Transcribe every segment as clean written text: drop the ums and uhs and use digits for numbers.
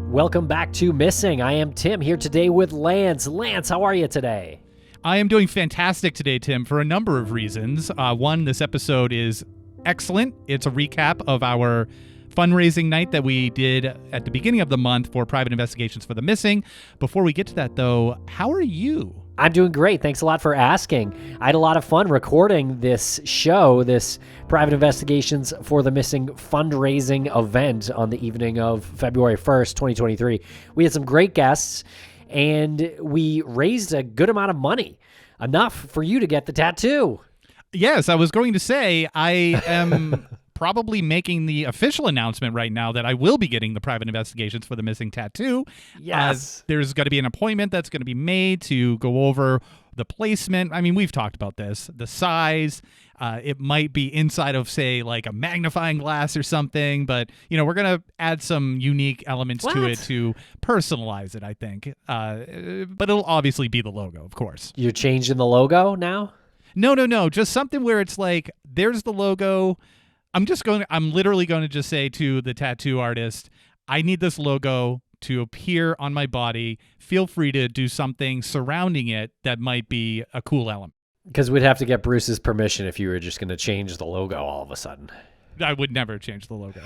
Welcome back to Missing. I am Tim here today with Lance. Lance, how are you today? I am doing fantastic today, Tim, for a number of reasons. One, this episode is excellent. It's a recap of our fundraising night that we did at the beginning of the month for private investigations for the missing. Before we get to that, though, how are you? I'm doing great. Thanks a lot for asking. I had a lot of fun recording this show, this Private Investigations for the Missing fundraising event on the evening of February 1st, 2023. We had some great guests, and we raised a good amount of money, enough for you to get the tattoo. Yes, I was going to say I am probably making the official announcement right now that I will be getting the Private Investigations for the Missing tattoo. Yes. There's going to be an appointment that's going to be made to go over the placement. I mean, we've talked about this, the size. It might be inside of, say, like a magnifying glass or something, but, you know, we're going to add some unique elements to it to personalize it, I think. But it'll obviously be the logo, of course. You're changing the logo now? No. Just something where it's like, there's the logo. I'm literally going to just say to the tattoo artist, I need this logo to appear on my body. Feel free to do something surrounding it that might be a cool element. Because we'd have to get Bruce's permission if you were just going to change the logo all of a sudden. I would never change the logo.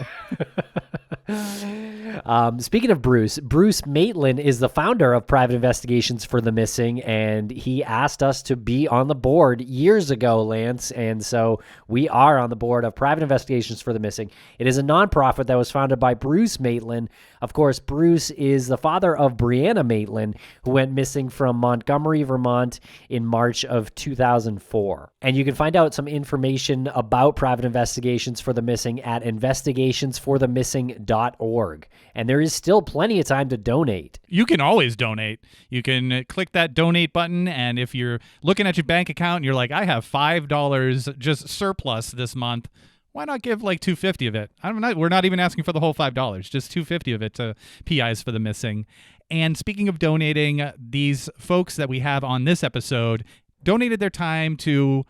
Speaking of Bruce Maitland is the founder of Private Investigations for the Missing, and he asked us to be on the board years ago, Lance, and so we are on the board of Private Investigations for the Missing. It is a nonprofit that was founded by Bruce Maitland. Of course, Bruce is the father of Brianna Maitland, who went missing from Montgomery, Vermont in March of 2004. And you can find out some information about Private Investigations for the Missing at investigationsforthemissing.org. And there is still plenty of time to donate. You can always donate. You can click that donate button, and if you're looking at your bank account and you're like, I have $5 just surplus this month, why not give like $250 of it? We're not even asking for the whole $5, just $250 of it to PIs for the Missing. And speaking of donating, these folks that we have on this episode donated their time to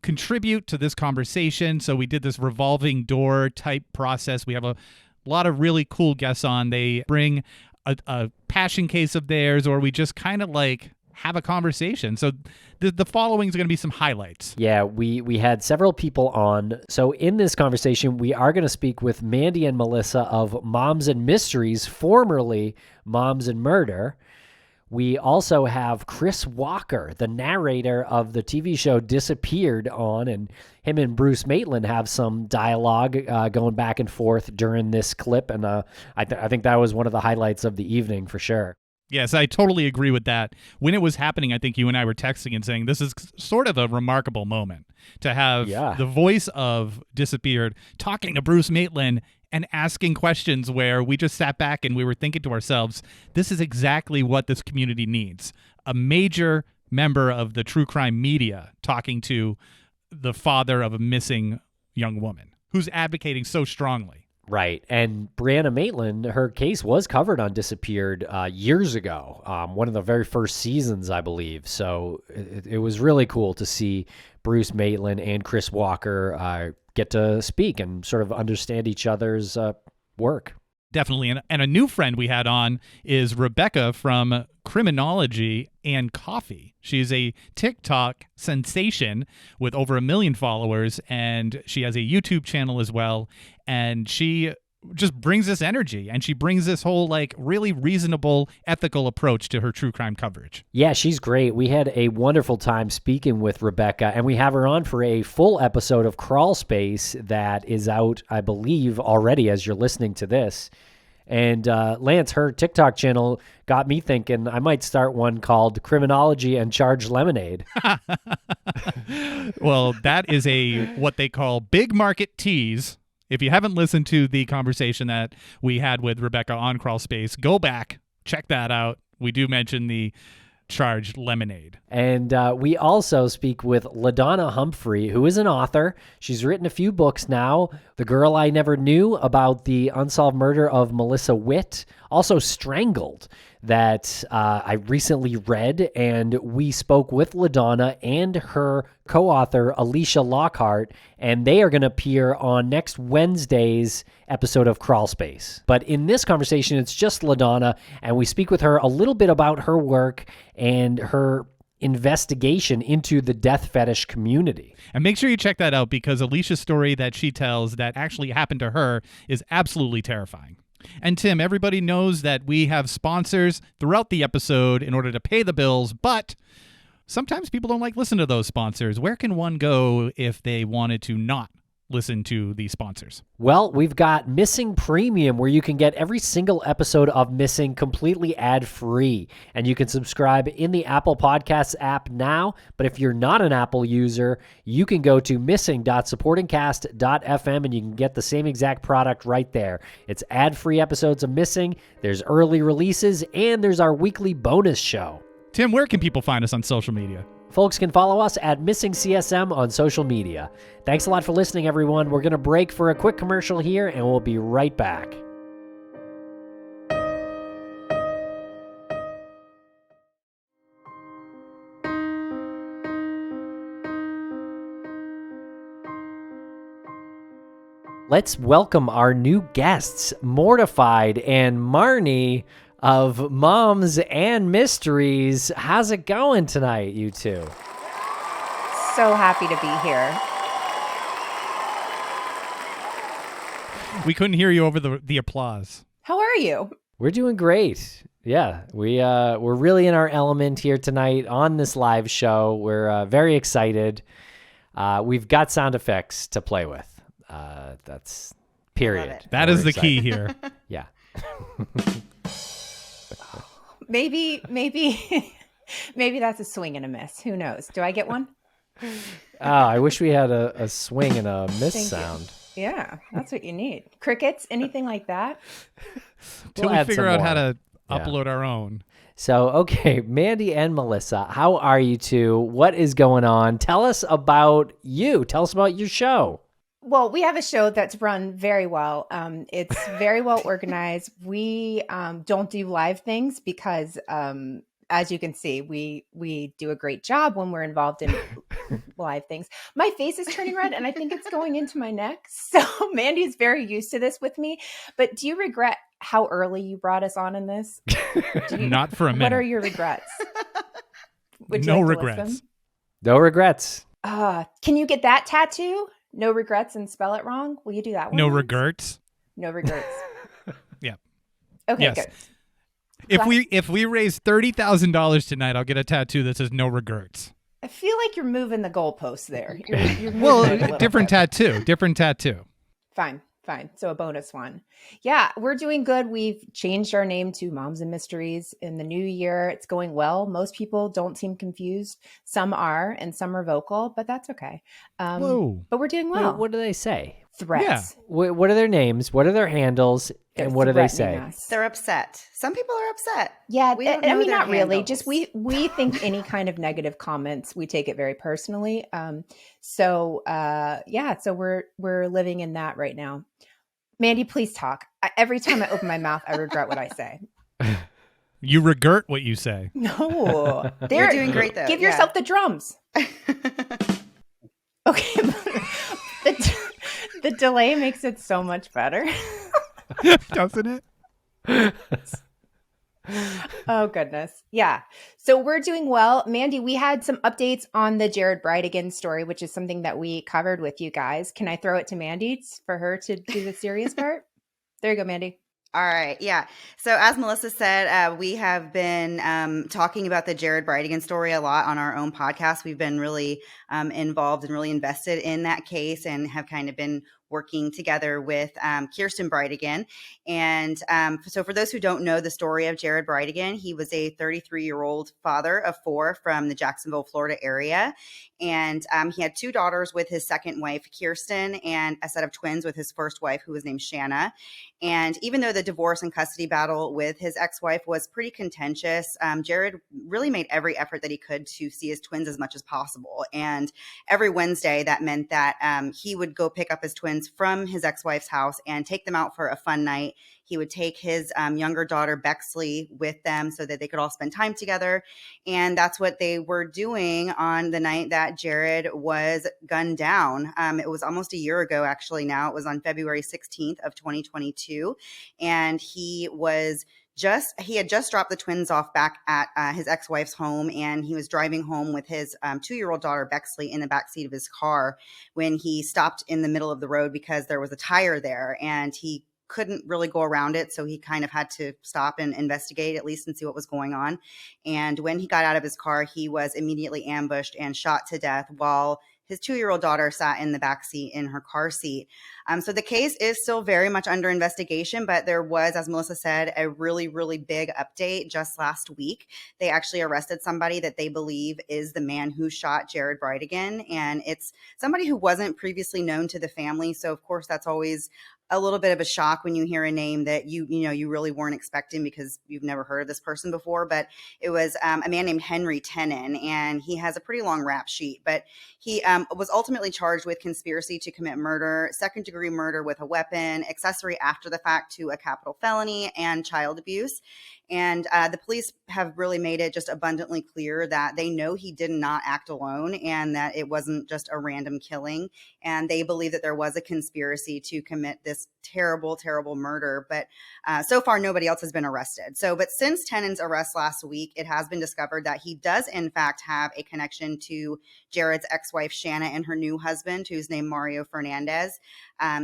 contribute to this conversation. So we did this revolving door type process. We have a lot of really cool guests on. They bring a passion case of theirs, or we just kind of like have a conversation. So the following is going to be some highlights. Yeah, we had several people on. So in this conversation, we are going to speak with Mandy and Melissa of Moms and Mysteries, formerly Moms and Murder. We also have Chris Walker, the narrator of the TV show Disappeared on, and him and Bruce Maitland have some dialogue going back and forth during this clip, and I think that was one of the highlights of the evening for sure. Yes, I totally agree with that. When it was happening, I think you and I were texting and saying this is sort of a remarkable moment to have the voice of Disappeared talking to Bruce Maitland and asking questions where we just sat back and we were thinking to ourselves, this is exactly what this community needs. A major member of the true crime media talking to the father of a missing young woman who's advocating so strongly. Right. And Brianna Maitland, her case was covered on Disappeared years ago, one of the very first seasons, I believe. So it was really cool to see Bruce Maitland and Chris Walker get to speak and sort of understand each other's work. Definitely. And a new friend we had on is Rebekah from Criminology and Coffee. She's a TikTok sensation with over 1 million followers, and she has a YouTube channel as well. And she just brings this energy, and she brings this whole like really reasonable, ethical approach to her true crime coverage. Yeah, she's great. We had a wonderful time speaking with Rebekah, and we have her on for a full episode of Crawlspace that is out, I believe, already as you're listening to this. And Lance, her TikTok channel got me thinking I might start one called Criminology and Charged Lemonade. Well, that is what they call big market tease. If you haven't listened to the conversation that we had with Rebekah on Crawlspace, go back, check that out. We do mention the Charged Lemonade. And we also speak with LaDonna Humphrey, who is an author. She's written a few books now. The Girl I Never Knew, about the unsolved murder of Melissa Witt. Also Strangled, that I recently read, and we spoke with LaDonna and her co-author, Alicia Lockhart, and they are going to appear on next Wednesday's episode of Crawlspace. But in this conversation, it's just LaDonna, and we speak with her a little bit about her work and her investigation into the death fetish community. And make sure you check that out, because Alicia's story that she tells that actually happened to her is absolutely terrifying. And Tim, everybody knows that we have sponsors throughout the episode in order to pay the bills, but sometimes people don't like listen to those sponsors. Where can one go if they wanted to not listen to the sponsors? Well, we've got Missing Premium, where you can get every single episode of Missing completely ad-free. And you can subscribe in the Apple Podcasts app now. But if you're not an Apple user, you can go to missing.supportingcast.fm and you can get the same exact product right there. It's ad-free episodes of Missing, there's early releases, and there's our weekly bonus show. Tim, where can people find us on social media? Folks can follow us at Missing CSM on social media. Thanks a lot for listening, everyone. We're going to break for a quick commercial here, and we'll be right back. Let's welcome our new guests, Mortified and Marnie of Moms and Mysteries. How's it going tonight, you two? So happy to be here. We couldn't hear you over the applause. How are you? We're doing great. Yeah, we're really in our element here tonight on this live show. We're very excited. We've got sound effects to play with. That's period. That is the key here. Yeah. Maybe that's a swing and a miss. Who knows? Do I get one? I wish we had a swing and a miss Thank sound. You. Yeah, that's what you need. Crickets, anything like that? Till We'll we add figure some out how more. to upload our own. So, okay, Mandy and Melissa, how are you two? What is going on? Tell us about you. Tell us about your show. Well, we have a show that's run very well. It's very well organized. We don't do live things because, as you can see, we do a great job when we're involved in live things. My face is turning red, and I think it's going into my neck. So Mandy's very used to this with me. But do you regret how early you brought us on in this? Not for a minute. What are your regrets? Would you No like to regrets. listen? No regrets. Can you get that tattoo? No regrets and spell it wrong? Will you do that one? No once? regrets. No regrets. Yeah. Okay, Yes. good. If we raise $30,000 tonight, I'll get a tattoo that says no regrets. I feel like you're moving the goalposts there. You're moving it a Well, little different bit. tattoo. Fine. So a bonus one. Yeah, we're doing good. We've changed our name to Moms and Mysteries in the new year. It's going well. Most people don't seem confused. Some are, and some are vocal, but that's okay. Whoa. But we're doing well. What do they say? Threats. Yeah. What are their names? What are their handles? They're And what do they say? threatening us. They're upset. Some people are upset. Yeah, We don't I know mean, their not really. handles. Just we think any kind of negative comments, we take it very personally. So we're living in that right now. Mandy, please talk. Every time I open my mouth, I regret what I say. You regret what you say. No, You're doing great, though. Give Yeah. yourself the drums. Okay, the delay makes it so much better. Doesn't it? Oh, goodness. Yeah. So we're doing well. Mandy, we had some updates on the Jared Bridegan story, which is something that we covered with you guys. Can I throw it to Mandy for her to do the serious part? There you go, Mandy. All right. Yeah. So as Melissa said, we have been talking about the Jared Bridegan story a lot on our own podcast. We've been really involved and really invested in that case and have kind of been working together with Kirsten Bridegan. And so for those who don't know the story of Jared Bridegan, he was a 33-year-old father of 4 from the Jacksonville, Florida area. And he had 2 daughters with his second wife, Kirsten, and a set of twins with his first wife, who was named Shanna. And even though the divorce and custody battle with his ex-wife was pretty contentious, Jared really made every effort that he could to see his twins as much as possible. And every Wednesday, that meant that he would go pick up his twins from his ex-wife's house and take them out for a fun night. he would take his younger daughter, Bexley, with them so that they could all spend time together. And that's what they were doing on the night that Jared was gunned down. It was almost a year ago, actually, now. It was on February 16th of 2022. And he had just dropped the twins off back at his ex-wife's home, and he was driving home with his 2-year-old daughter, Bexley, in the backseat of his car when he stopped in the middle of the road because there was a tire there, and he couldn't really go around it. So he kind of had to stop and investigate at least and see what was going on. And when he got out of his car, he was immediately ambushed and shot to death while his 2-year-old daughter sat in the backseat in her car seat. So the case is still very much under investigation, but there was, as Melissa said, a really, really big update just last week. They actually arrested somebody that they believe is the man who shot Jared Bridegan, and it's somebody who wasn't previously known to the family. So of course, that's always a little bit of a shock when you hear a name that you really weren't expecting because you've never heard of this person before. But it was a man named Henry Tenon, and he has a pretty long rap sheet. But he was ultimately charged with conspiracy to commit murder, second-degree murder with a weapon, accessory after the fact to a capital felony, and child abuse. And the police have really made it just abundantly clear that they know he did not act alone and that it wasn't just a random killing. And they believe that there was a conspiracy to commit this terrible, terrible murder. But so far, nobody else has been arrested. But since Tenon's arrest last week, it has been discovered that he does, in fact, have a connection to Jared's ex-wife, Shanna, and her new husband, who's named Mario Fernandez.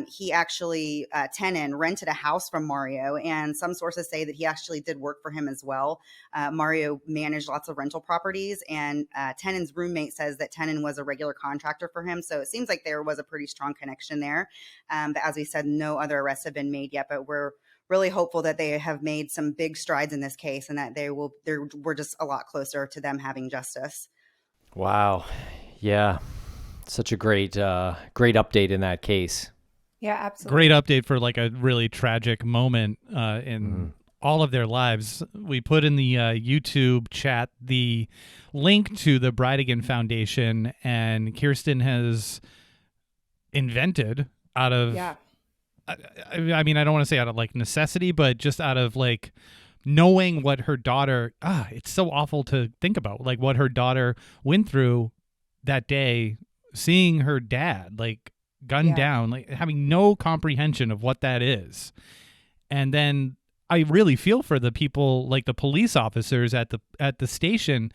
He actually, Tenon, rented a house from Mario, and some sources say that he actually did work for him as well. Mario managed lots of rental properties, and Tenon's roommate says that Tenon was a regular contractor for him. So it seems like there was a pretty strong connection there. But as we said, no other arrests have been made yet, but we're really hopeful that they have made some big strides in this case and that we're just a lot closer to them having justice. Wow. Yeah. Such a great update in that case. Yeah, absolutely. Great update for like a really tragic moment in all of their lives. We put in the YouTube chat the link to the Bridegan Foundation, and Kirsten has invented out of, I mean, I don't want to say out of like necessity, but just out of like knowing what her daughter, it's so awful to think about, like what her daughter went through that day, seeing her dad like gunned down, like having no comprehension of what that is. And then I really feel for the people, like the police officers at the station.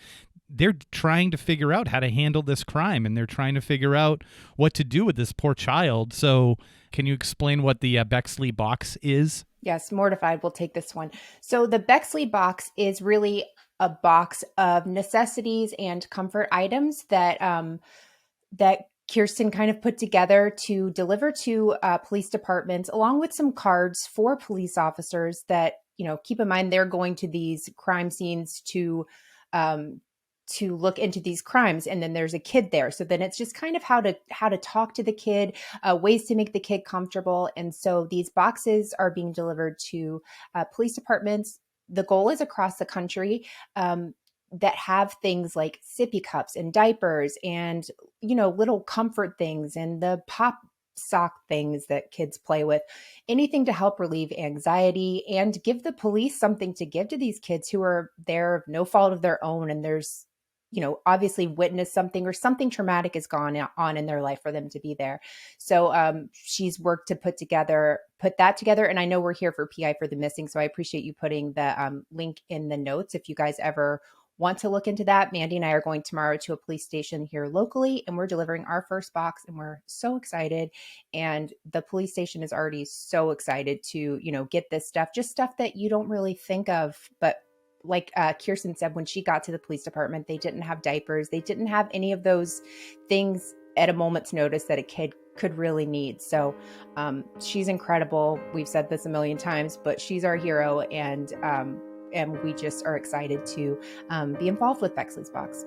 They're trying to figure out how to handle this crime, and they're trying to figure out what to do with this poor child. So can you explain what the Bexley box is? Yes, mortified. We'll take this one. So the Bexley box is really a box of necessities and comfort items that Kirsten kind of put together to deliver to police departments, along with some cards for police officers that, keep in mind, they're going to these crime scenes to look into these crimes. And then there's a kid there. So then it's just kind of how to talk to the kid, ways to make the kid comfortable. And so these boxes are being delivered to police departments. The goal is across the country, that have things like sippy cups and diapers and, little comfort things and the pop sock things that kids play with, anything to help relieve anxiety and give the police something to give to these kids who are there of no fault of their own. And there's, obviously witnessed something or something traumatic has gone on in their life for them to be there. So she's worked to put that together. And I know we're here for PI for the Missing. So I appreciate you putting the link in the notes. If you guys ever want to look into that, Mandy and I are going tomorrow to a police station here locally, and we're delivering our first box, and we're so excited. And the police station is already so excited to, get this stuff, just stuff that you don't really think of. But like Kirsten said, when she got to the police department, they didn't have diapers. They didn't have any of those things at a moment's notice that a kid could really need. So she's incredible. We've said this a million times, but she's our hero. And we just are excited to be involved with Bexley's Box.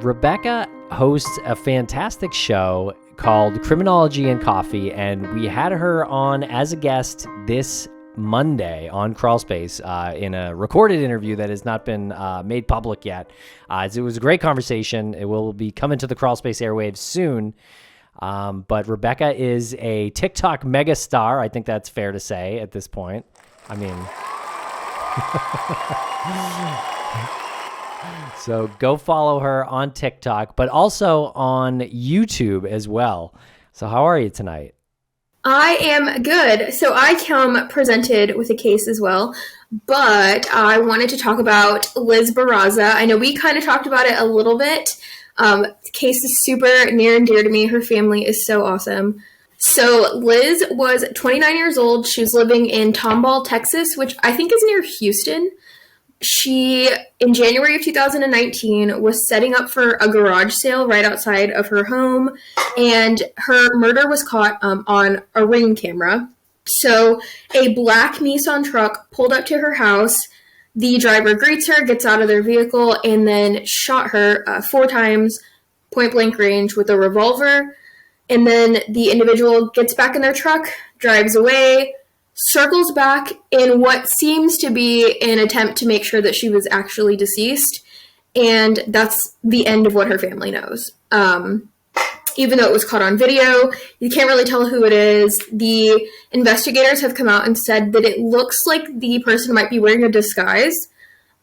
Rebekah hosts a fantastic show called Criminology and Coffee, and we had her on as a guest this Monday on Crawlspace in a recorded interview that has not been made public yet. It was a great conversation. It will be coming to the Crawlspace airwaves soon. But Rebekah is a TikTok megastar. I think that's fair to say at this point. I mean, so go follow her on TikTok, but also on YouTube as well. So how are you tonight? I am good. So I come presented with a case as well, but I wanted to talk about Liz Barraza. I know we kind of talked about it a little bit. The case is super near and dear to me. Her family is so awesome. So Liz was 29 years old. She was living in Tomball, Texas, which I think is near Houston. She, in January of 2019, was setting up for a garage sale right outside of her home, and her murder was caught on a Ring camera. So a black Nissan truck pulled up to her house. The driver greets her, gets out of their vehicle, and then shot her 4 times, point-blank range, with a revolver. And then the individual gets back in their truck, drives away, circles back in what seems to be an attempt to make sure that she was actually deceased. And that's the end of what her family knows. Even though it was caught on video, you can't really tell who it is. The investigators have come out and said that it looks like the person might be wearing a disguise.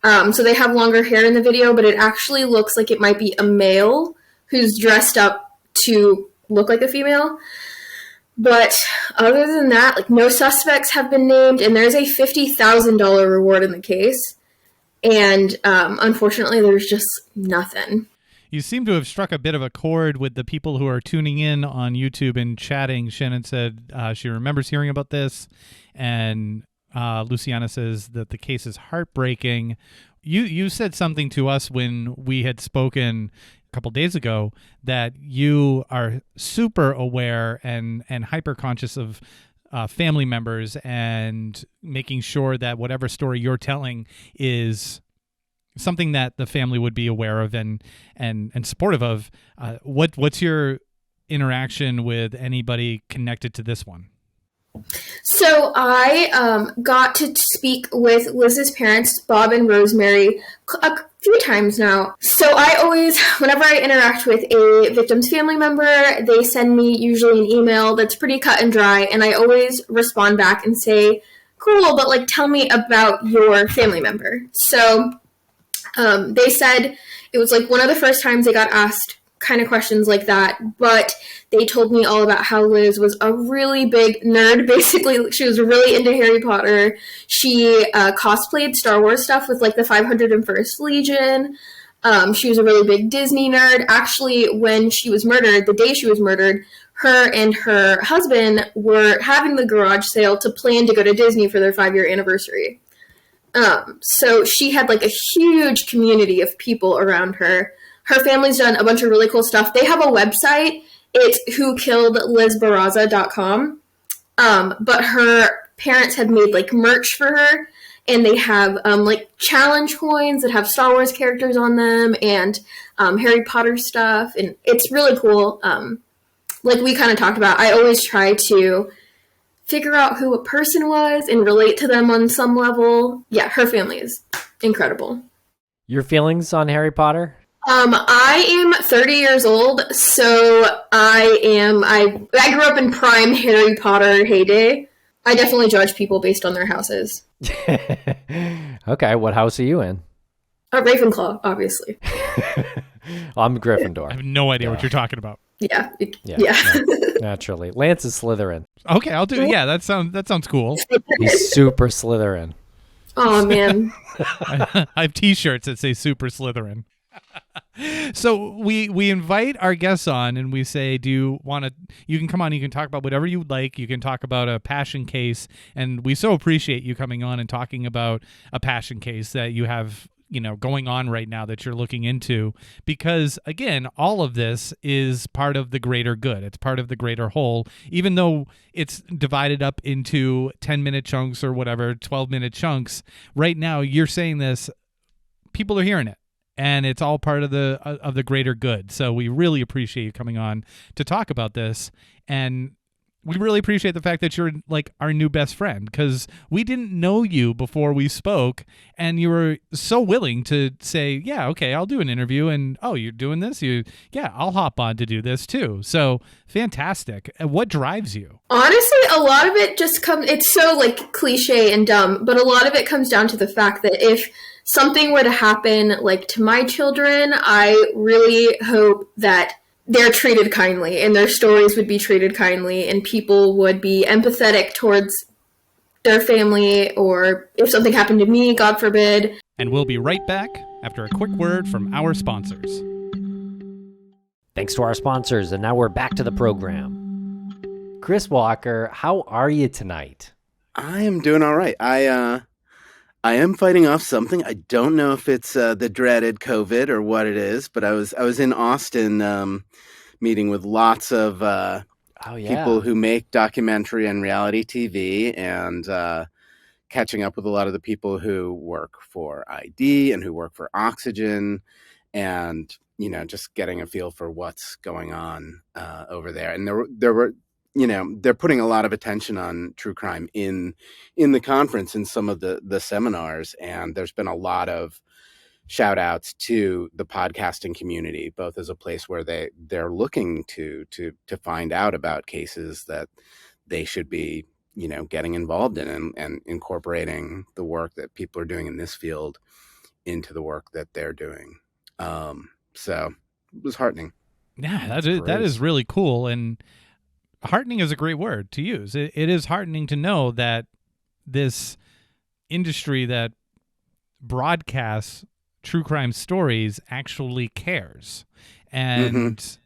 So they have longer hair in the video, but it actually looks like it might be a male who's dressed up to look like a female. But other than that, like, no suspects have been named, and there's a $50,000 reward in the case. And unfortunately, there's just nothing. You seem to have struck a bit of a chord with the people who are tuning in on YouTube and chatting. Shannon said she remembers hearing about this, and Luciana says that the case is heartbreaking. You said something to us when we had spoken a couple days ago that you are super aware and hyper conscious of family members and making sure that whatever story you're telling is something that the family would be aware of and supportive of. What's your interaction with anybody connected to this one? So I got to speak with Liz's parents, Bob and Rosemary, a few times now. So I always, whenever I interact with a victim's family member, they send me usually an email that's pretty cut and dry, and I always respond back and say, cool, but like, tell me about your family member. So they said it was like one of the first times they got asked kind of questions like that, but they told me all about how Liz was a really big nerd. Basically, she was really into Harry Potter. She cosplayed Star Wars stuff with like the 501st Legion. She was a really big Disney nerd. Actually, when she was murdered, the day she was murdered, her and her husband were having the garage sale to plan to go to Disney for their 5-year anniversary. So she had like a huge community of people around her. Her family's done a bunch of really cool stuff. They have a website. It's whokilledlizbarraza.com. But her parents have made like merch for her, and they have like challenge coins that have Star Wars characters on them and Harry Potter stuff, and it's really cool. Like we kind of talked about, I always try to figure out who a person was and relate to them on some level. Yeah, her family is incredible. Your feelings on Harry Potter? I am 30 years old, so I grew up in prime Harry Potter heyday. I definitely judge people based on their houses. Okay, what house are you in? Ravenclaw, obviously. I'm Gryffindor. I have no idea what you're talking about. Yeah. Yeah. Naturally. Lance is Slytherin. Okay, I'll do. Yeah, that sounds cool. He's super Slytherin. Oh man. I have T-shirts that say Super Slytherin. So we invite our guests on and we say, do you want to, you can come on, you can talk about whatever you would like. You can talk about a passion case. And we so appreciate you coming on and talking about a passion case that you have, going on right now that you're looking into, because again, all of this is part of the greater good. It's part of the greater whole, even though it's divided up into 10-minute chunks or whatever, 12-minute chunks. Right now, you're saying this, people are hearing it. and it's all part of the greater good. So we really appreciate you coming on to talk about this, and we really appreciate the fact that you're like our new best friend, because we didn't know you before we spoke, and you were so willing to say, yeah, okay, I'll do an interview, and oh, you're doing this? Yeah, I'll hop on to do this too. So fantastic. What drives you? Honestly, a lot of it just it's so like cliche and dumb, but a lot of it comes down to the fact that if something were to happen like to my children, I really hope that they're treated kindly and their stories would be treated kindly and people would be empathetic towards their family, or if something happened to me, God forbid. And we'll be right back after a quick word from our sponsors. Thanks to our sponsors, and now we're back to the program. Chris Walker, how are you tonight? I am doing all right. I am fighting off something. I don't know if it's the dreaded COVID or what it is, but I was in Austin meeting with lots of people who make documentary and reality TV, and catching up with a lot of the people who work for ID and who work for Oxygen, and just getting a feel for what's going on over there. And there were. They're putting a lot of attention on true crime in the conference, in some of the seminars, and there's been a lot of shout outs to the podcasting community, both as a place where they're looking to find out about cases that they should be, getting involved in, and incorporating the work that people are doing in this field into the work that they're doing. So it was heartening. Yeah, that is really cool. And heartening is a great word to use. It is heartening to know that this industry that broadcasts true crime stories actually cares. And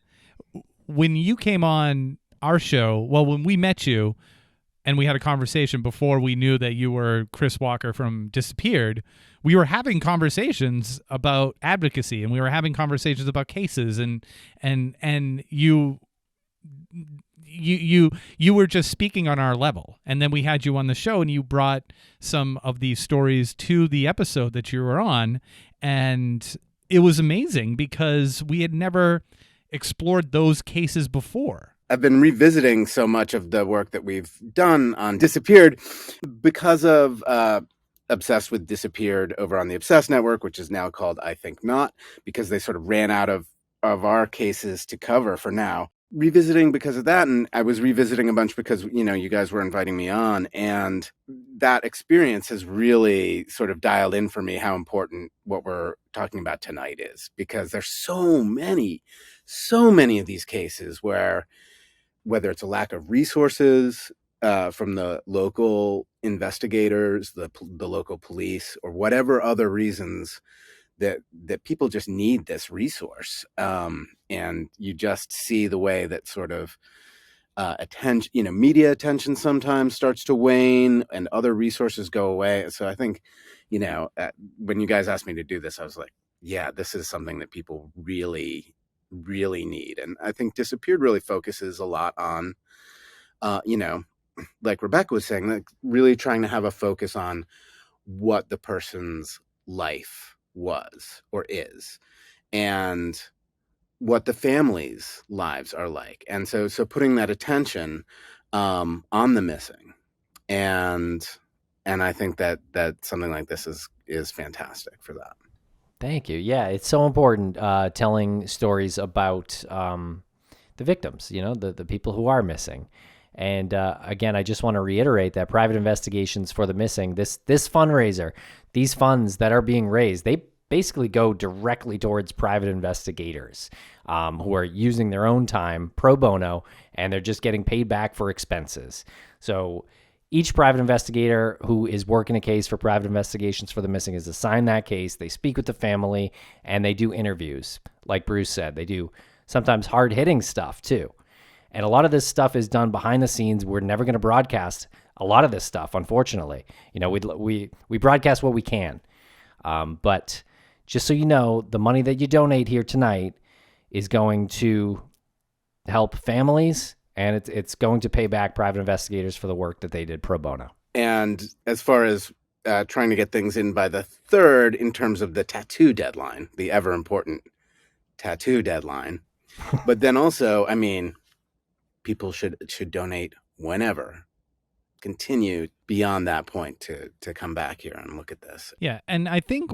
when you came on our show, when we met you and we had a conversation before we knew that you were Chris Walker from Disappeared, we were having conversations about advocacy, and we were having conversations about cases, and you were just speaking on our level. And then we had you on the show, and you brought some of these stories to the episode that you were on, and it was amazing because we had never explored those cases before. I've been revisiting so much of the work that we've done on Disappeared because of Obsessed with Disappeared over on the Obsessed Network, which is now called I Think Not, because they sort of ran out of our cases to cover for now. Revisiting because of that, and I was revisiting a bunch because you guys were inviting me on, and that experience has really sort of dialed in for me how important what we're talking about tonight is, because there's so many of these cases where, whether it's a lack of resources from the local investigators, the local police, or whatever other reasons, that people just need this resource. And you just see the way that sort of attention, media attention sometimes starts to wane and other resources go away. So I think, when you guys asked me to do this, I was like, yeah, this is something that people really, really need. And I think Disappeared really focuses a lot on, like Rebekah was saying, like really trying to have a focus on what the person's life was or is, and what the family's lives are like. And so putting that attention on the missing, and I think that something like this is fantastic for that. Thank you. Yeah, it's so important telling stories about the victims, the people who are missing. And again, I just want to reiterate that Private Investigations for the Missing, this fundraiser, these funds that are being raised, they basically go directly towards private investigators who are using their own time pro bono, and they're just getting paid back for expenses. So each private investigator who is working a case for Private Investigations for the Missing is assigned that case. They speak with the family, and they do interviews. Like Bruce said, they do sometimes hard-hitting stuff too. And a lot of this stuff is done behind the scenes. We're never going to broadcast a lot of this stuff, unfortunately. We broadcast what we can. But just so you know, the money that you donate here tonight is going to help families, and it's going to pay back private investigators for the work that they did pro bono. And as far as trying to get things in by the 3rd in terms of the tattoo deadline, the ever important tattoo deadline. But then also, I mean, people should donate whenever. Continue beyond that point to come back here and look at this. Yeah, and I think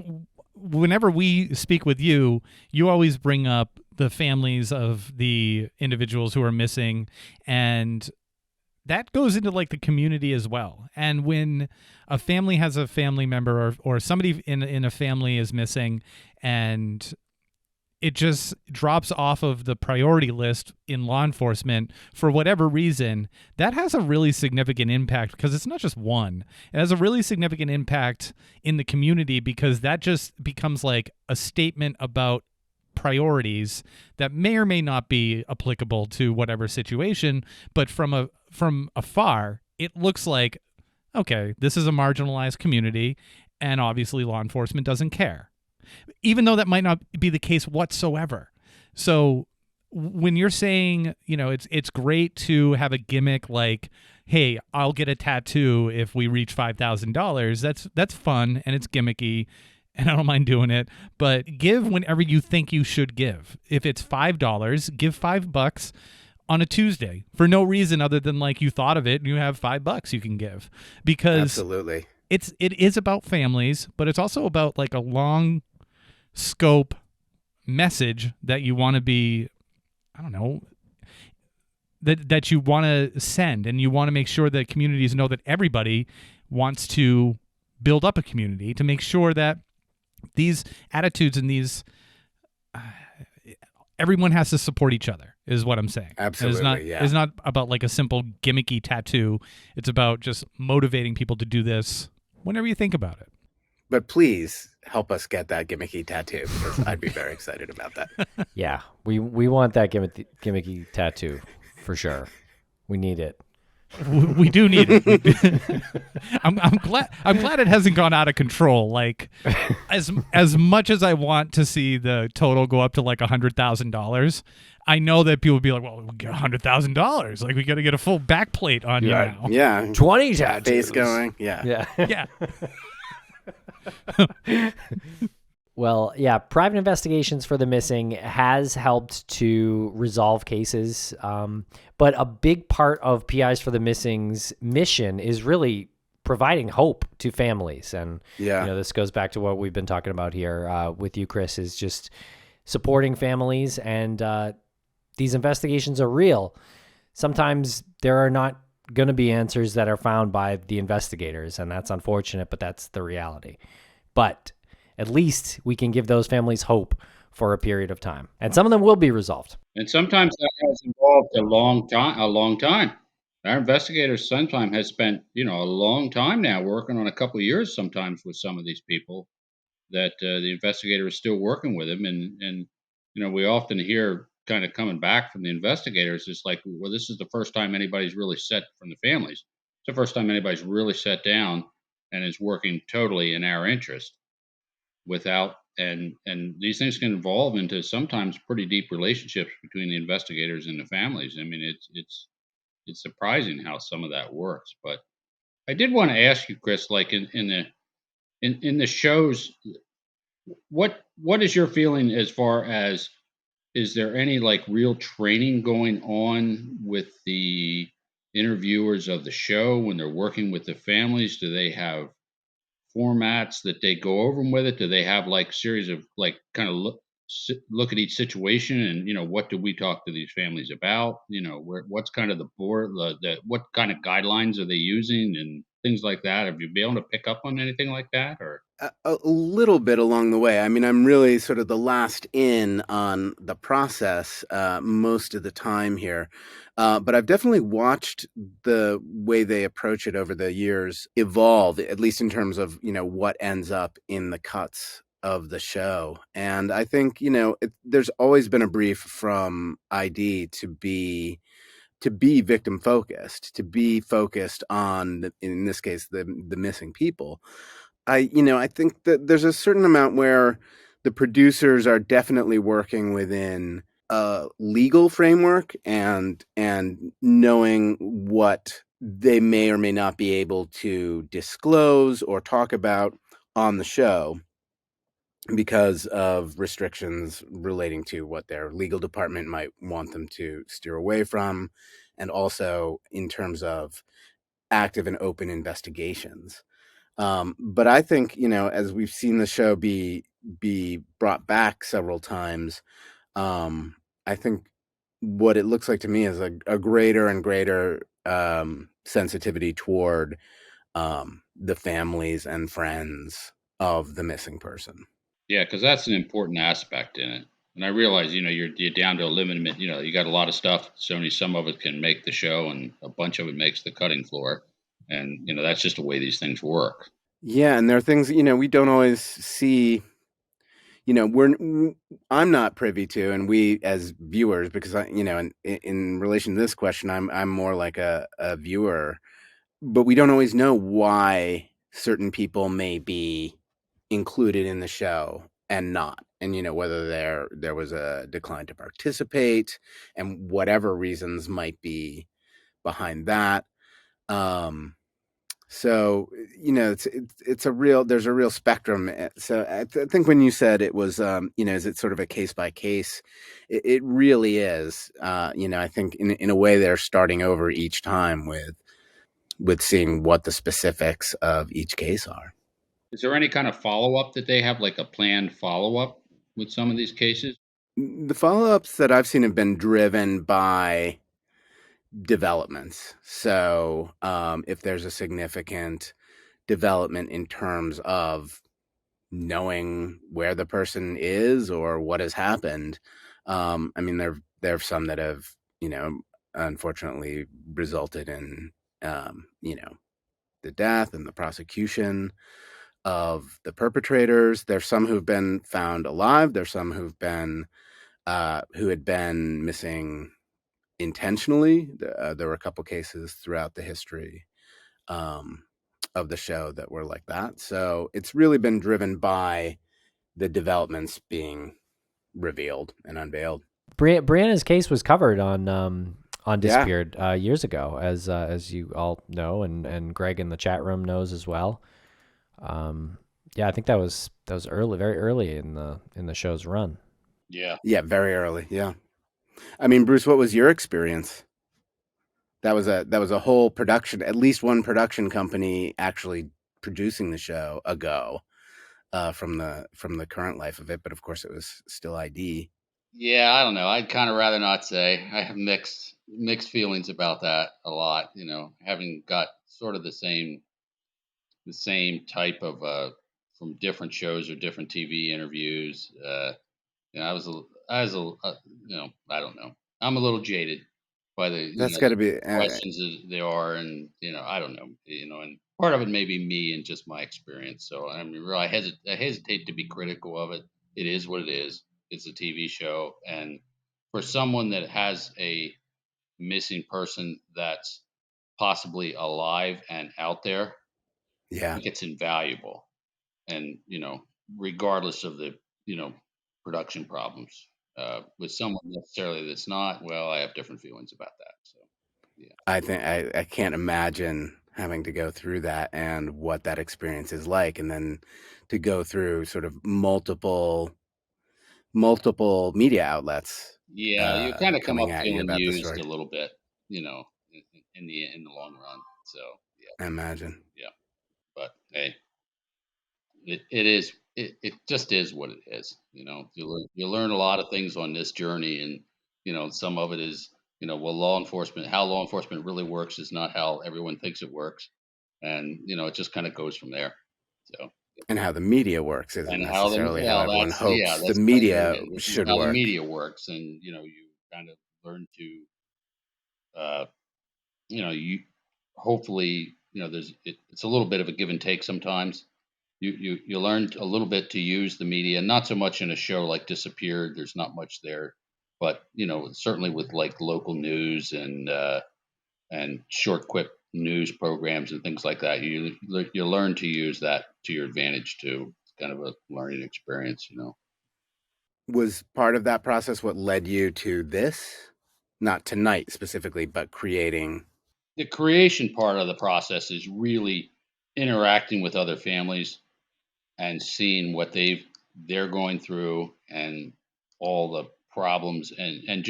whenever we speak with you, you always bring up the families of the individuals who are missing, and that goes into like the community as well. And when a family has a family member or somebody in a family is missing, and it just drops off of the priority list in law enforcement for whatever reason, that has a really significant impact, because it's not just one. It has a really significant impact in the community, because that just becomes like a statement about priorities that may or may not be applicable to whatever situation, but from afar, it looks like, okay, this is a marginalized community, and obviously law enforcement doesn't care, even though that might not be the case whatsoever. So when you're saying, it's great to have a gimmick like, hey, I'll get a tattoo if we reach $5,000, that's fun and it's gimmicky, and I don't mind doing it. But give whenever you think you should give. If it's $5, give $5 on a Tuesday for no reason other than like you thought of it and you have $5 you can give. Because absolutely, it is about families, but it's also about like a long scope message that you want to be, I don't know, that you want to send, and you want to make sure that communities know that everybody wants to build up a community, to make sure that these attitudes and these everyone has to support each other, is what I'm saying. Absolutely. It's not about like a simple gimmicky tattoo. It's about just motivating people to do this whenever you think about it. But please help us get that gimmicky tattoo, because I'd be very excited about that. Yeah, we want that gimmicky tattoo for sure. We need it. We do need it. I'm glad it hasn't gone out of control. Like, as much as I want to see the total go up to like $100,000, I know that people will be like, well, we get $100,000. Like, we got to get a full backplate on you now. Yeah. 20 tattoos. Face going. Yeah. Yeah. Well, yeah, private investigations for the missing has helped to resolve cases, but a big part of PIs for the Missing's mission is really providing hope to families. And this goes back to what we've been talking about here with you, Chris, is just supporting families. And these investigations are real. Sometimes there are not going to be answers that are found by the investigators, and that's unfortunate, but that's the reality. But at least we can give those families hope for a period of time, and some of them will be resolved. And sometimes that has involved a long time. Our investigators sometimes has spent, a long time now working on a couple of years sometimes with some of these people that the investigator is still working with them. And we often hear kind of coming back from the investigators, it's like, well, this is the first time anybody's really sat from the families. It's the first time anybody's really sat down and is working totally in our interest without, and these things can evolve into sometimes pretty deep relationships between the investigators and the families. I mean, it's surprising how some of that works. But I did want to ask you, Chris, like in the shows, what is your feeling as far as, is there any like real training going on with the interviewers of the show when they're working with the families? Do they have formats that they go over them with it? Do they have like series of like kind of look at each situation and what do we talk to these families about? What's kind of the board, what kind of guidelines are they using and things like that? Have you been able to pick up on anything like that? Or a little bit along the way. I mean, I'm really sort of the last in on the process most of the time here. But I've definitely watched the way they approach it over the years evolve, at least in terms of, what ends up in the cuts of the show. And I think, there's always been a brief from ID to be victim focused, to be focused on, in this case, the missing people. I think that there's a certain amount where the producers are definitely working within a legal framework and knowing what they may or may not be able to disclose or talk about on the show because of restrictions relating to what their legal department might want them to steer away from, and also in terms of active and open investigations. But I think, as we've seen the show be brought back several times, I think what it looks like to me is a greater and greater sensitivity toward the families and friends of the missing person. Yeah, because that's an important aspect in it. And I realize, you're down to a limit. You got a lot of stuff. So only some of it can make the show, and a bunch of it makes the cutting floor. And that's just the way these things work. Yeah, and there are things we don't always see. I'm not privy to, and we as viewers, because in relation to this question, I'm more like a viewer, but we don't always know why certain people may be included in the show and not, and whether there was a decline to participate, and whatever reasons might be behind that. So there's a real spectrum. So I think when you said it was is it sort of a case by case, it really is. I think in a way they're starting over each time with seeing what the specifics of each case are. Is there any kind of follow-up that they have, like a planned follow-up with some of these cases? The follow-ups that I've seen have been driven by developments. So if there's a significant development in terms of knowing where the person is or what has happened, I mean, there are some that have, unfortunately resulted in, the death and the prosecution of the perpetrators. There's some who've been found alive. There's some who had been missing intentionally. There were a couple cases throughout the history of the show that were like that. So it's really been driven by the developments being revealed and unveiled. Brianna's case was covered on Disappeared years ago, as you all know, and Greg in the chat room knows as well. I think that was early, very early in the show's run. Yeah, very early. Yeah, I mean, Bruce, what was your experience? That was a whole production, at least one production company actually producing the show ago, from the current life of it. But of course, it was still ID. Yeah, I don't know. I'd kind of rather not say. I have mixed feelings about that a lot. Having got sort of the same type of from different shows or different TV interviews. I was I don't know. I'm a little jaded by That's got to be questions as they are, and I don't know. And part of it may be me and just my experience. So I mean, really, I hesitate to be critical of it. It is what it is. It's a TV show, and for someone that has a missing person that's possibly alive and out there, I think it's invaluable. And regardless of the production problems, with someone necessarily that's not, well, I have different feelings about that. So yeah, I think I can't imagine having to go through that and what that experience is like, and then to go through sort of multiple media outlets. Yeah, you kind of come up coming at you feeling about the used story. a little bit, in the long run. So yeah, I imagine. yeah, but hey, it just is what it is. You learn a lot of things on this journey, and some of it is how law enforcement really works is not how everyone thinks it works, and it just kind of goes from there. So. And how the media works isn't And necessarily how everyone hopes the media should how work. the media works, and you kind of learn to, you hopefully it's a little bit of a give and take sometimes. You learn a little bit to use the media, not so much in a show like Disappeared. There's not much there, but certainly with like local news and short, quick news programs and things like that, you learn to use that to your advantage too. It's kind of a learning experience. Was part of that process what led you to this? Not tonight specifically, but creating the creation part of the process is really interacting with other families and seeing what they're going through and all the problems and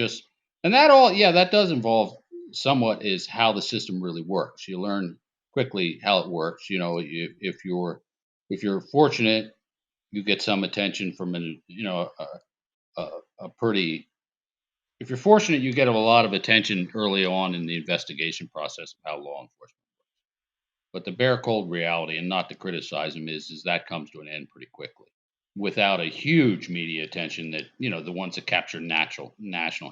that all, yeah, that does involve somewhat is how the system really works. You learn quickly how it works. If you're fortunate, you get some attention from a pretty. If you're fortunate, you get a lot of attention early on in the investigation process of how law enforcement. But the bare cold reality, and not to criticize them, is that comes to an end pretty quickly, without a huge media attention that the ones that capture national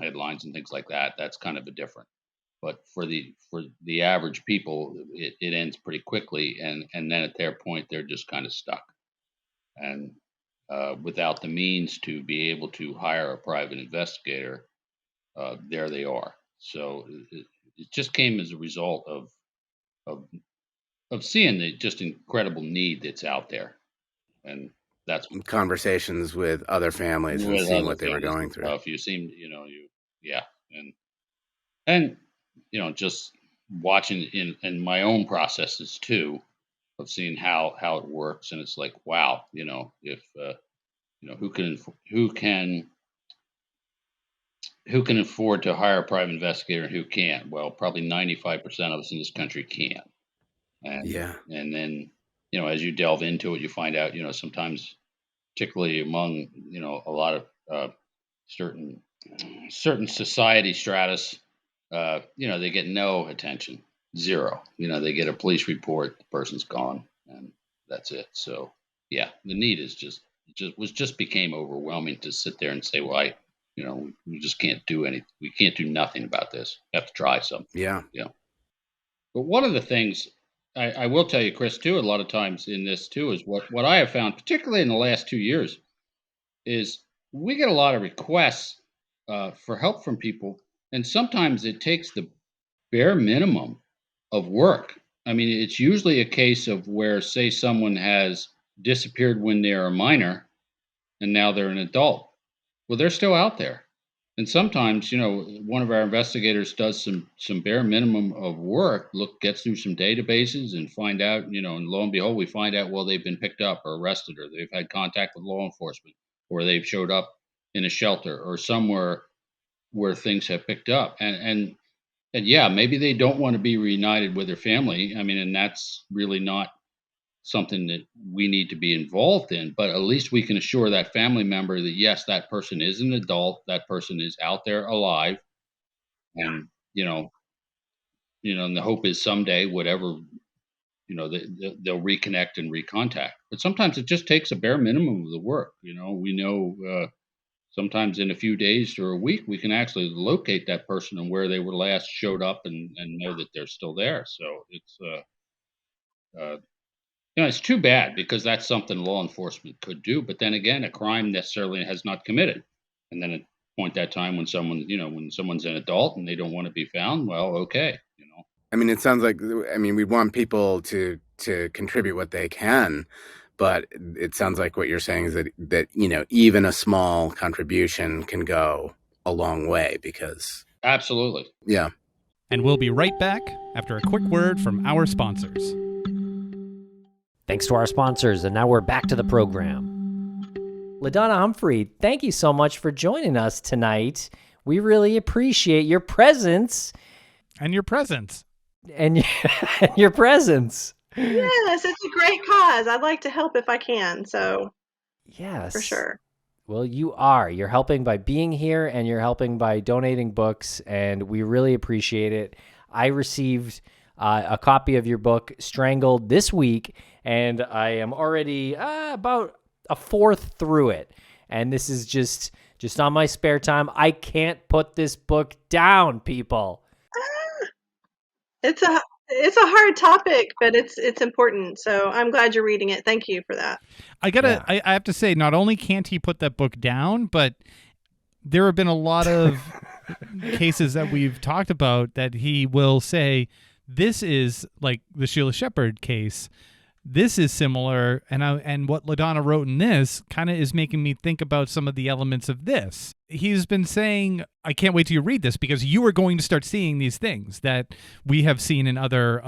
headlines and things like that. That's kind of a different. But for the average people, it ends pretty quickly, and then at their point, they're just kind of stuck, and without the means to be able to hire a private investigator, there they are. So it just came as a result of seeing the just incredible need that's out there, and that's Conversations with other families and with seeing other what they were families going and through. stuff. You seem, yeah, and just watching in my own processes too, of seeing how it works, and it's like, wow, if who can afford to hire a private investigator and who can't? Well, probably 95% of us in this country can't. And Yeah. and then as you delve into it, you find out sometimes, particularly among a lot of certain society stratus, they get no attention, zero. They get a police report, the person's gone, and that's it. So yeah, the need is just became overwhelming to sit there and say, well, we just can't do anything. We can't do nothing about this. We have to try something. Yeah. But one of the things I will tell you, Chris, too, a lot of times in this too, is what I have found, particularly in the last 2 years, is we get a lot of requests for help from people, and sometimes it takes the bare minimum of work. I mean, it's usually a case of where, say, someone has disappeared when they're a minor, and now they're an adult. Well, they're still out there. And sometimes, one of our investigators does some bare minimum of work, gets through some databases and find out, and lo and behold, we find out, well, they've been picked up or arrested, or they've had contact with law enforcement, or they've showed up in a shelter or somewhere where things have picked up. And yeah, maybe they don't want to be reunited with their family. I mean, and that's really not something that we need to be involved in, but at least we can assure that family member that yes, that person is an adult, that person is out there alive, and and the hope is someday, whatever, they'll reconnect and recontact. But sometimes it just takes a bare minimum of the work. We know sometimes in a few days or a week we can actually locate that person and where they were last showed up, and know that they're still there. So it's it's too bad, because that's something law enforcement could do. But then again, a crime necessarily has not committed. And then at point that time when someone's an adult and they don't want to be found, well, okay. I mean, it sounds like, we want people to contribute what they can, but it sounds like what you're saying is that even a small contribution can go a long way, because absolutely. Yeah. And we'll be right back after a quick word from our sponsors. Thanks to our sponsors, and now we're back to the program. LaDonna Humphrey, thank you so much for joining us tonight. We really appreciate your presence. And your presence. And your presence. Yes, it's a great cause. I'd like to help if I can, so yes, for sure. Well, you are. You're helping by being here, and you're helping by donating books, and we really appreciate it. I received a copy of your book, Strangled, this week, and I am already about a fourth through it. And this is just on my spare time. I can't put this book down, people. It's a hard topic, but it's important. So I'm glad you're reading it. Thank you for that. I have to say, not only can't he put that book down, but there have been a lot of cases that we've talked about that he will say, this is like the Sheila Shepherd case. this is similar, and what LaDonna wrote in this kind of is making me think about some of the elements of this. He's been saying, I can't wait till you read this, because you are going to start seeing these things that we have seen in other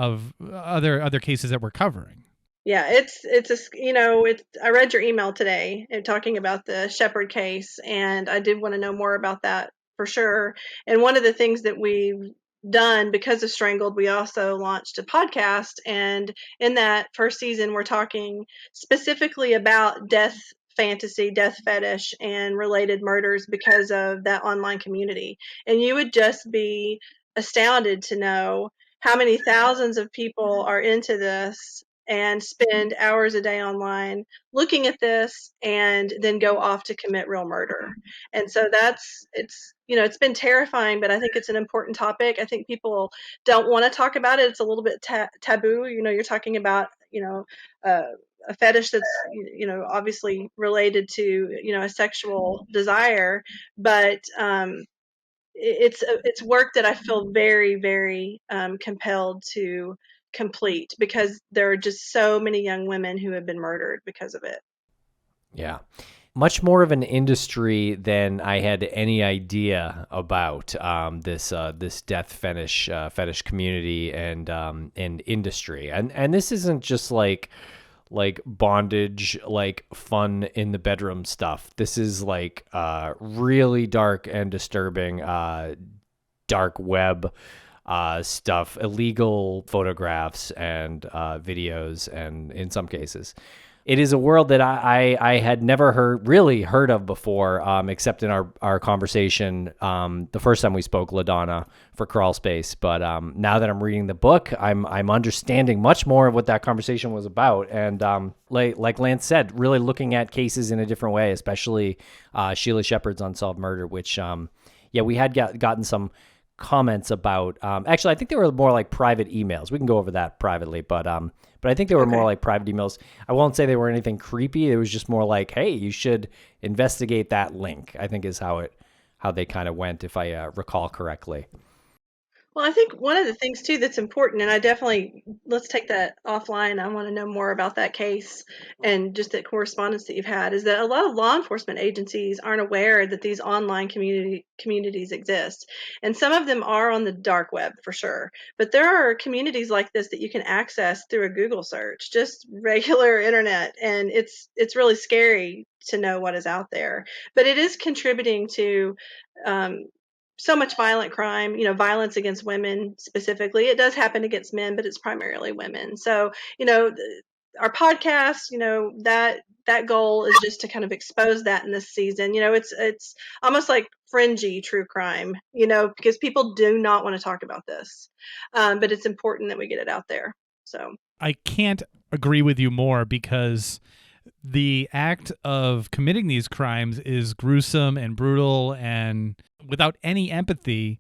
cases that we're covering. Yeah, I read your email today and talking about the Shepherd case, and I did want to know more about that for sure. And one of the things that we've done because of Strangled, we also launched a podcast, and in that first season, we're talking specifically about death fantasy, death fetish, and related murders because of that online community. And you would just be astounded to know how many thousands of people are into this and spend hours a day online looking at this and then go off to commit real murder. And so it's been terrifying, but I think it's an important topic. I think people don't want to talk about it. It's a little bit taboo. You're talking about, a fetish that's, obviously related to, a sexual desire, but, it's work that I feel very, very compelled to complete because there are just so many young women who have been murdered because of it. Yeah. Much more of an industry than I had any idea about, this death fetish community and industry. And this isn't just like bondage, like fun in the bedroom stuff. This is like really dark and disturbing dark web stuff, illegal photographs and videos, and in some cases. It is a world that I had never heard of before, except in our conversation the first time we spoke, LaDonna, for Crawlspace. But now that I'm reading the book, I'm understanding much more of what that conversation was about. And like Lance said, really looking at cases in a different way, especially Sheila Shepherd's Unsolved Murder, which we had gotten some comments about. Actually, I think they were more like private emails. We can go over that privately, but I think they were more like private emails. I won't say they were anything creepy. It was just more like, hey, you should investigate that link, I think is how they kind of went, if I recall correctly. Well, I think one of the things too that's important, and let's take that offline. I want to know more about that case and just that correspondence that you've had, is that a lot of law enforcement agencies aren't aware that these online communities exist. And some of them are on the dark web for sure. But there are communities like this that you can access through a Google search, just regular internet. And it's really scary to know what is out there. But it is contributing to so much violent crime, violence against women specifically. It does happen against men, but it's primarily women. So, our podcast, that goal is just to kind of expose that in this season. It's almost like fringy true crime, because people do not want to talk about this. But it's important that we get it out there. So I can't agree with you more, because the act of committing these crimes is gruesome and brutal and without any empathy.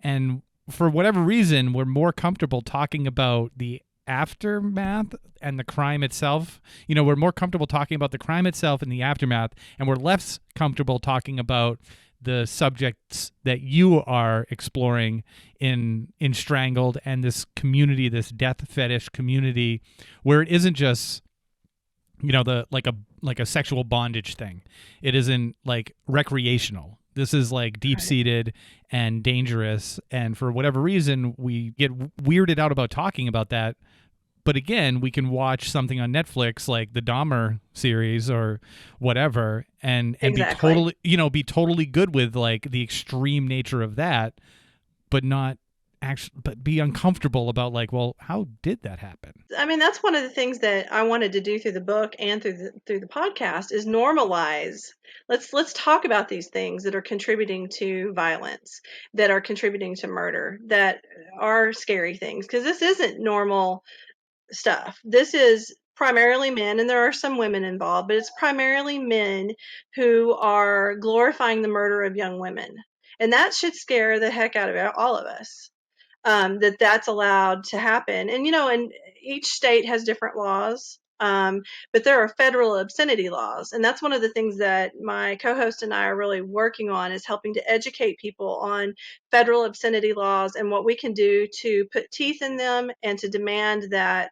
And for whatever reason, we're more comfortable talking about the aftermath and the crime itself. We're more comfortable talking about the crime itself and the aftermath, and we're less comfortable talking about the subjects that you are exploring in Strangled and this community, this death fetish community, where it isn't just like a sexual bondage thing. It isn't like recreational. This is like deep-seated and dangerous. And for whatever reason, we get weirded out about talking about that. But again, we can watch something on Netflix like the Dahmer series or whatever, and exactly. be totally good with like the extreme nature of that, but be uncomfortable about like, well, how did that happen? I mean, that's one of the things that I wanted to do through the book and through the podcast is normalize. Let's talk about these things that are contributing to violence, that are contributing to murder, that are scary things, because this isn't normal stuff. This is primarily men, and there are some women involved, but it's primarily men who are glorifying the murder of young women. And that should scare the heck out of all of us. That's allowed to happen. And, and each state has different laws. But there are federal obscenity laws. And that's one of the things that my co-host and I are really working on, is helping to educate people on federal obscenity laws and what we can do to put teeth in them, and to demand that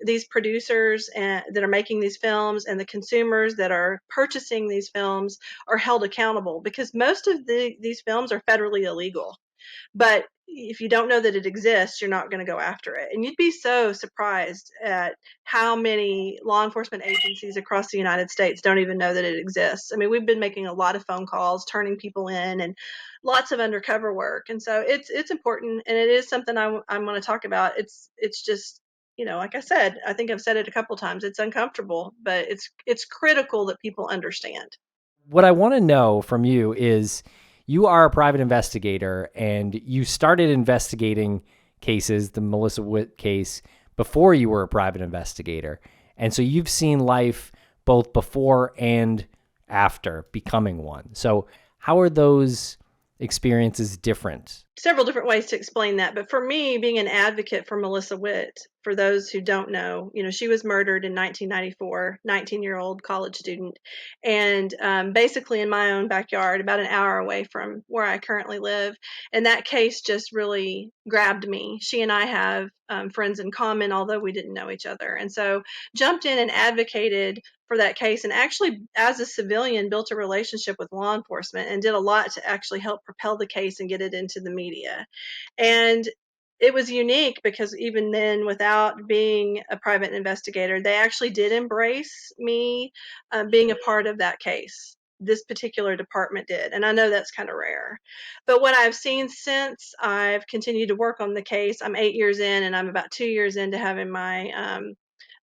these producers that are making these films and the consumers that are purchasing these films are held accountable, because most of these films are federally illegal. But if you don't know that it exists, you're not going to go after it. And you'd be so surprised at how many law enforcement agencies across the United States don't even know that it exists. I mean, we've been making a lot of phone calls, turning people in, and lots of undercover work. And so it's important, and it is something I'm going to talk about. It's just, like I said, I think I've said it a couple times. It's uncomfortable, but it's critical that people understand. What I want to know from you is, you are a private investigator, and you started investigating cases, the Melissa Witt case, before you were a private investigator. And so you've seen life both before and after becoming one. So how are those experiences different? Several different ways to explain that. But for me, being an advocate for Melissa Witt, for those who don't know, she was murdered in 1994, 19-year-old college student, and basically in my own backyard, about an hour away from where I currently live. And that case just really grabbed me. She and I have friends in common, although we didn't know each other. And so jumped in and advocated for that case, and actually, as a civilian, built a relationship with law enforcement and did a lot to actually help propel the case and get it into the media. And it was unique because even then, without being a private investigator, they actually did embrace me being a part of that case. This particular department did. And I know that's kind of rare. But what I've seen since I've continued to work on the case, I'm 8 years in, and I'm about 2 years into having my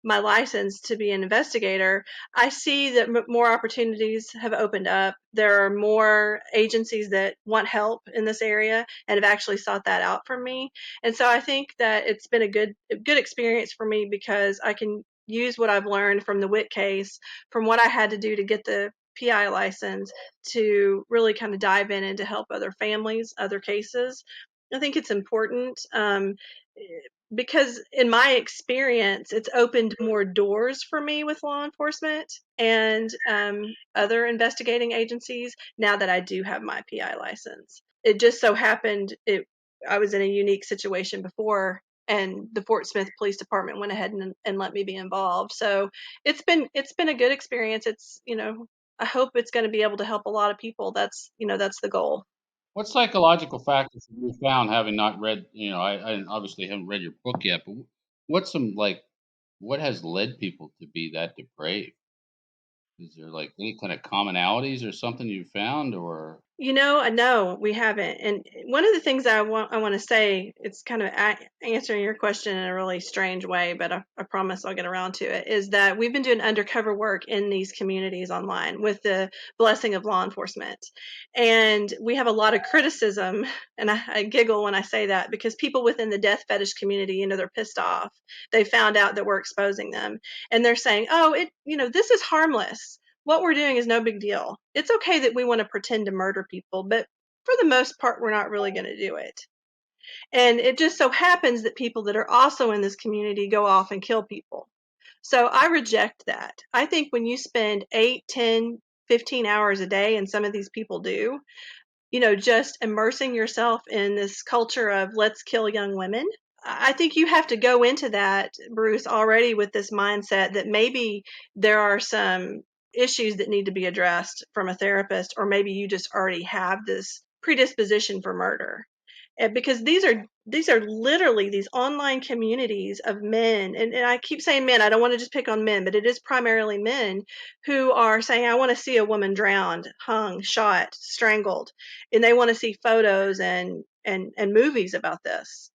license to be an investigator, I see that more opportunities have opened up. There are more agencies that want help in this area and have actually sought that out from me. And so I think that it's been a good experience for me, because I can use what I've learned from the Witt case, from what I had to do to get the PI license, to really kind of dive in and to help other families, other cases. I think it's important. Because in my experience, it's opened more doors for me with law enforcement and other investigating agencies now that I do have my PI license. It just so happened I was in a unique situation before, and the Fort Smith Police Department went ahead and let me be involved. So it's been a good experience. It's, I hope it's going to be able to help a lot of people. That's the goal. What psychological factors have you found, having not read, I obviously haven't read your book yet, but what has led people to be that depraved? Is there any kind of commonalities or something you found, or? No, we haven't. And one of the things I want to say, it's kind of answering your question in a really strange way, but I promise I'll get around to it, is that we've been doing undercover work in these communities online with the blessing of law enforcement. And we have a lot of criticism, and I giggle when I say that, because people within the death fetish community, they're pissed off. They found out that we're exposing them, and they're saying, oh, this is harmless. What we're doing is no big deal. It's okay that we want to pretend to murder people, but for the most part, we're not really going to do it. And it just so happens that people that are also in this community go off and kill people. So I reject that. I think when you spend 8, 10, 15 hours a day, and some of these people do, just immersing yourself in this culture of let's kill young women, I think you have to go into that, Bruce, already with this mindset that maybe there are some issues that need to be addressed from a therapist, or maybe you just already have this predisposition for murder. Because these are literally these online communities of men, and I keep saying men, I don't want to just pick on men, but it is primarily men who are saying, I want to see a woman drowned, hung, shot, strangled, and they want to see photos and movies about this.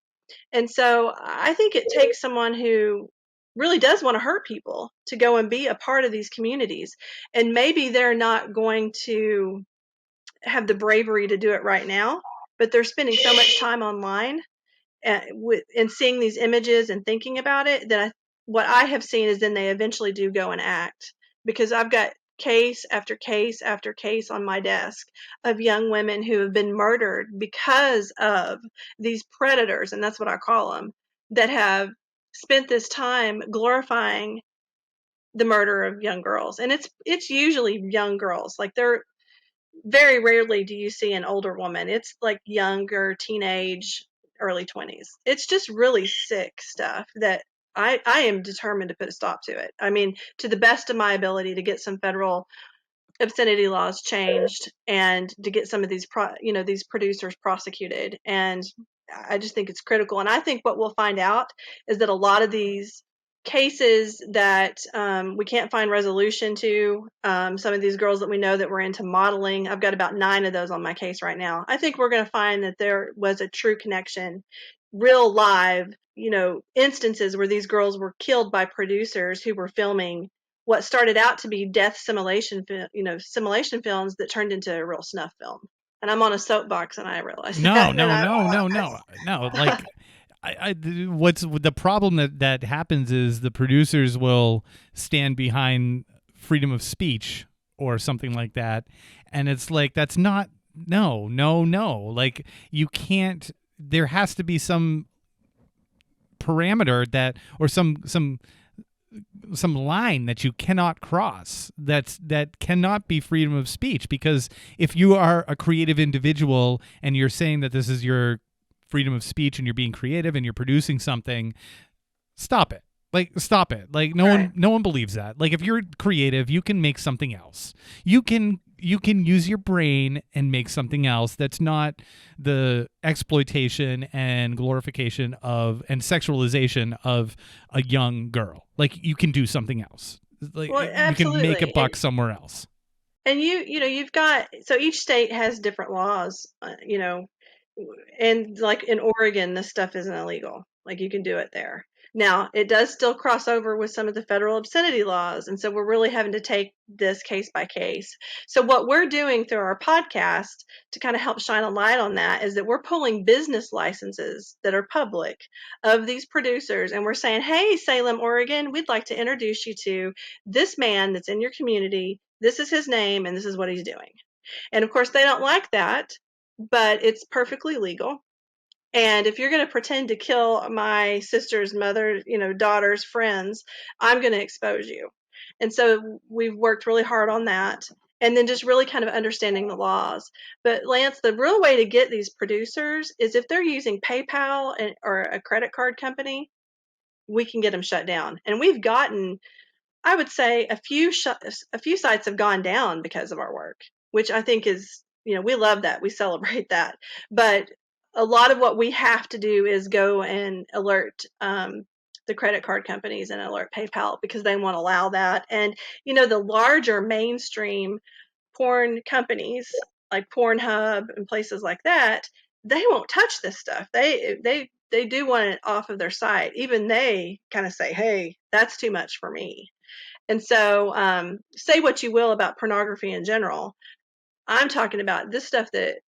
And so I think it takes someone who really does want to hurt people to go and be a part of these communities. And maybe they're not going to have the bravery to do it right now, but they're spending so much time online and seeing these images and thinking about it that what I have seen is then they eventually do go and act. Because I've got case after case after case on my desk of young women who have been murdered because of these predators, and that's what I call them, that have spent this time glorifying the murder of young girls. And it's usually young girls. Like, they're very rarely do you see an older woman. It's like younger, teenage, early 20s. It's just really sick stuff that I am determined to put a stop to it. I mean, to the best of my ability, to get some federal obscenity laws changed and to get some of these these producers prosecuted. And I just think it's critical. And I think what we'll find out is that a lot of these cases that we can't find resolution to, some of these girls that we know that were into modeling, I've got about 9 of those on my case right now. I think we're going to find that there was a true connection, real live, instances where these girls were killed by producers who were filming what started out to be death simulation films that turned into a real snuff film. And I'm on a soapbox, and I realize No. that. Like, what's the problem that happens is the producers will stand behind freedom of speech or something like that, and it's like, that's not, no. Like, you can't. There has to be some parameter that, or some line that you cannot cross, that cannot be freedom of speech. Because if you are a creative individual and you're saying that this is your freedom of speech and you're being creative and you're producing something, stop it. Like, stop it. Like, no one believes that. Like, if you're creative, you can make something else. You can use your brain and make something else that's not the exploitation and glorification of and sexualization of a young girl. Like, you can do something else. Like, Well, you can make a buck somewhere else. And you've got, so each state has different laws, and like in Oregon, this stuff isn't illegal. Like, you can do it there. Now, it does still cross over with some of the federal obscenity laws. And so we're really having to take this case by case. So what we're doing through our podcast to kind of help shine a light on that is that we're pulling business licenses that are public of these producers. And we're saying, hey, Salem, Oregon, we'd like to introduce you to this man that's in your community. This is his name, and this is what he's doing. And of course, they don't like that, but it's perfectly legal. And if you're going to pretend to kill my sister's mother, daughter's friends, I'm going to expose you. And so we've worked really hard on that. And then just really kind of understanding the laws. But Lance, the real way to get these producers is if they're using PayPal or a credit card company, we can get them shut down. And we've gotten, I would say, a few sites have gone down because of our work, which I think is, we love that. We celebrate that. But a lot of what we have to do is go and alert the credit card companies and alert PayPal because they won't allow that. And, the larger mainstream porn companies like Pornhub and places like that, they won't touch this stuff. They do want it off of their site. Even they kind of say, hey, that's too much for me. And so say what you will about pornography in general. I'm talking about this stuff that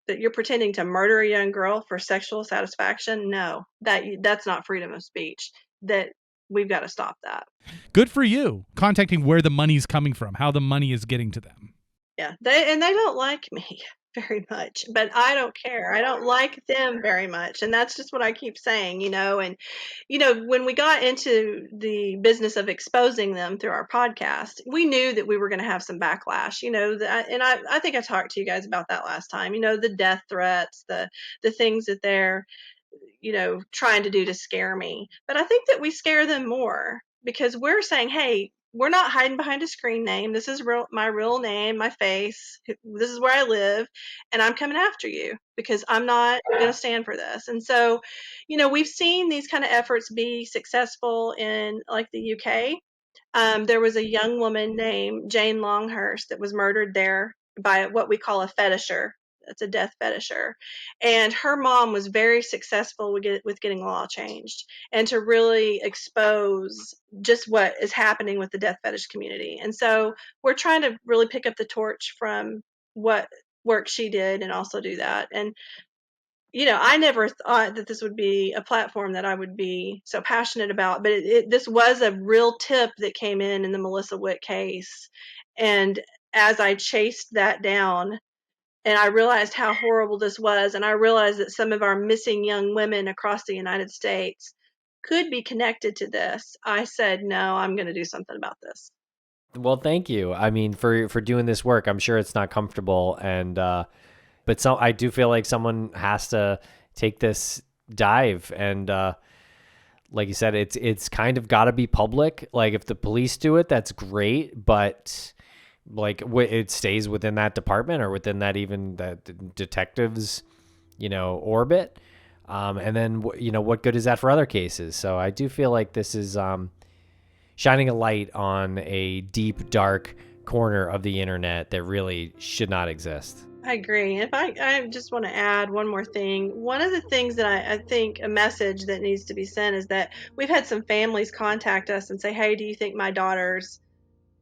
you're pretending to murder a young girl for sexual satisfaction. No, that's not freedom of speech. That we've got to stop that. Good for you. Contacting where the money's coming from, how the money is getting to them. Yeah, they don't like me very much, but I don't care. I don't like them very much. And that's just what I keep saying, And, when we got into the business of exposing them through our podcast, we knew that we were going to have some backlash, and I think I talked to you guys about that last time, the death threats, the things that they're, trying to do to scare me. But I think that we scare them more because we're saying, hey, we're not hiding behind a screen name. This is my real name, my face. This is where I live, and I'm coming after you because I'm not going to stand for this. And so, we've seen these kind of efforts be successful in like the UK. There was a young woman named Jane Longhurst that was murdered there by what we call a fetisher. That's a death fetisher. And her mom was very successful with getting law changed and to really expose just what is happening with the death fetish community. And so we're trying to really pick up the torch from what work she did and also do that. And, I never thought that this would be a platform that I would be so passionate about, but this was a real tip that came in the Melissa Witt case. And as I chased that down, and I realized how horrible this was, and I realized that some of our missing young women across the United States could be connected to this, I said, no, I'm going to do something about this. Well, thank you. I mean, for doing this work, I'm sure it's not comfortable, and but I do feel like someone has to take this dive, and like you said, it's kind of got to be public. Like if the police do it, that's great, but like it stays within that department or within that even that detectives, orbit. And then what good is that for other cases? So I do feel like this is shining a light on a deep, dark corner of the internet that really should not exist. I agree. If I just want to add one more thing. One of the things that I think a message that needs to be sent is that we've had some families contact us and say, hey, do you think my daughter's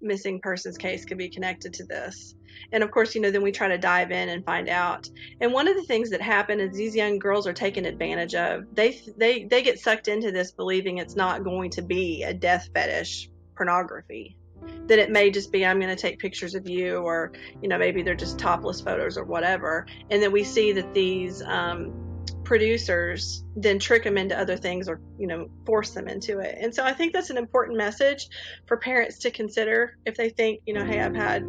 missing persons case could be connected to this? And of course, then we try to dive in and find out. And one of the things that happen is these young girls are taken advantage of. They get sucked into this believing it's not going to be a death fetish pornography, that it may just be, I'm going to take pictures of you, or maybe they're just topless photos or whatever. And then we see that these producers then trick them into other things, or force them into it. And so I think that's an important message for parents to consider if they think, hey, I've had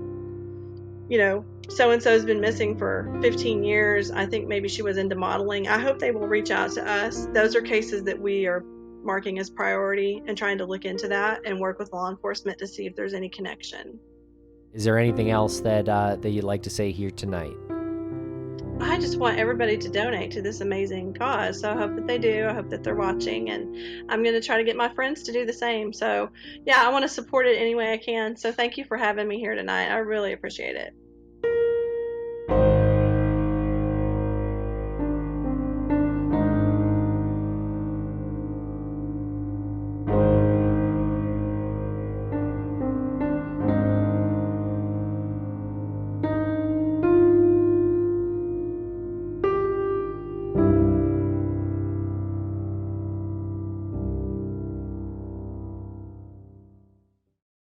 so-and-so's been missing for 15 years. I think maybe she was into modeling. I hope they will reach out to us. Those are cases that we are marking as priority and trying to look into that and work with law enforcement to see if there's any connection. Is there anything else that you'd like to say here tonight? I just want everybody to donate to this amazing cause. So I hope that they do. I hope that they're watching, and I'm going to try to get my friends to do the same. So yeah, I want to support it any way I can. So thank you for having me here tonight. I really appreciate it.